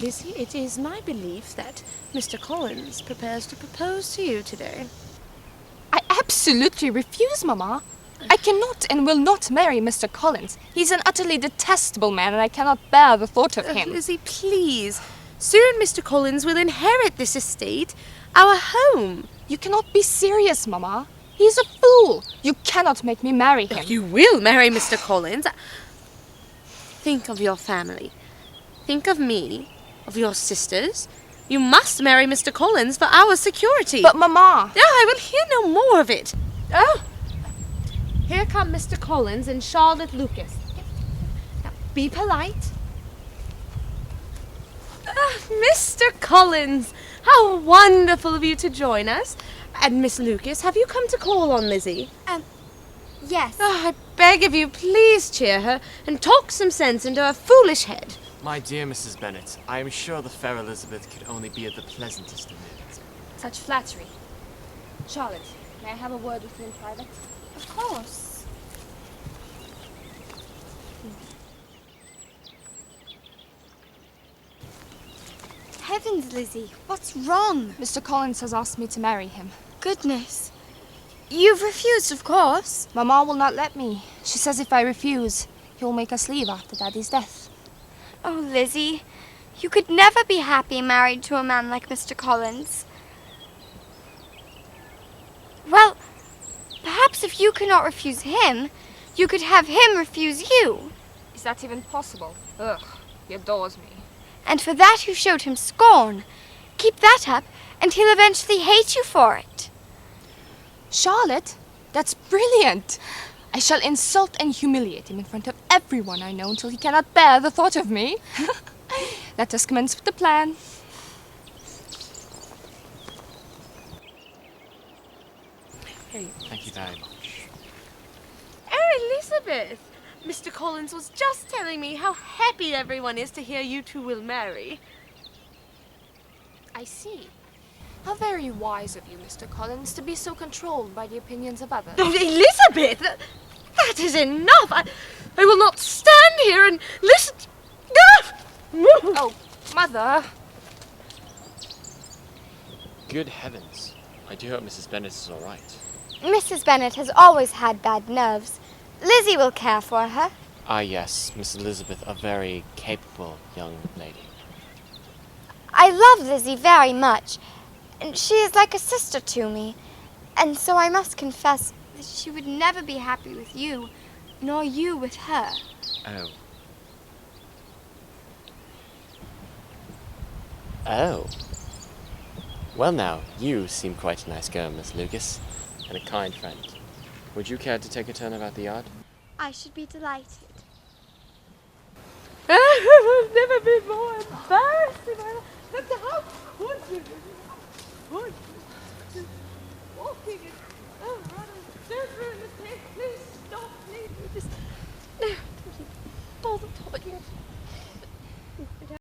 Lizzie, it is my belief that Mr. Collins prepares to propose to you today. I absolutely refuse, Mama. I cannot and will not marry Mr. Collins. He's an utterly detestable man, and I cannot bear the thought of him. Lizzie, please. Soon Mr. Collins will inherit this estate, our home. You cannot be serious, Mama. He's a fool. You cannot make me marry him. You will marry Mr. Collins. Think of your family. Think of me, of your sisters. You must marry Mr. Collins for our security. But, Mama... I will hear no more of it. Oh! Here come Mr. Collins and Charlotte Lucas. Now, be polite. Mr. Collins, how wonderful of you to join us. And Miss Lucas, have you come to call on Lizzie? Yes. I beg of you, please cheer her and talk some sense into her foolish head. My dear Mrs. Bennet, I am sure the fair Elizabeth could only be of the pleasantest of moods. Such flattery. Charlotte, may I have a word with you in private? Of course. Heavens, Lizzie, what's wrong? Mr. Collins has asked me to marry him. Goodness. You've refused, of course. Mama will not let me. She says if I refuse, he will make us leave after Daddy's death. Oh, Lizzie, you could never be happy married to a man like Mr. Collins. Well, perhaps if you cannot refuse him, you could have him refuse you. Is that even possible? Ugh, he adores me. And for that you showed him scorn. Keep that up, and he'll eventually hate you for it. Charlotte, that's brilliant. I shall insult and humiliate him in front of everyone I know until he cannot bear the thought of me. Let us commence with the plan. Thank you very much. Oh, Elizabeth! Mr. Collins was just telling me how happy everyone is to hear you two will marry. I see. How very wise of you, Mr. Collins, to be so controlled by the opinions of others. Oh, Elizabeth! That is enough! I will not stand here and listen... Oh, Mother! Good heavens. I do hope Mrs. Bennet is all right. Mrs. Bennet has always had bad nerves. Lizzie will care for her. Ah, yes, Miss Elizabeth, a very capable young lady. I love Lizzie very much, and she is like a sister to me. And so I must confess that she would never be happy with you, nor you with her. Oh. Oh. Well now, you seem quite a nice girl, Miss Lucas, and a kind friend. Would you care to take a turn about the yard? I should be delighted. I have never been more embarrassed in my life. How could you? Walking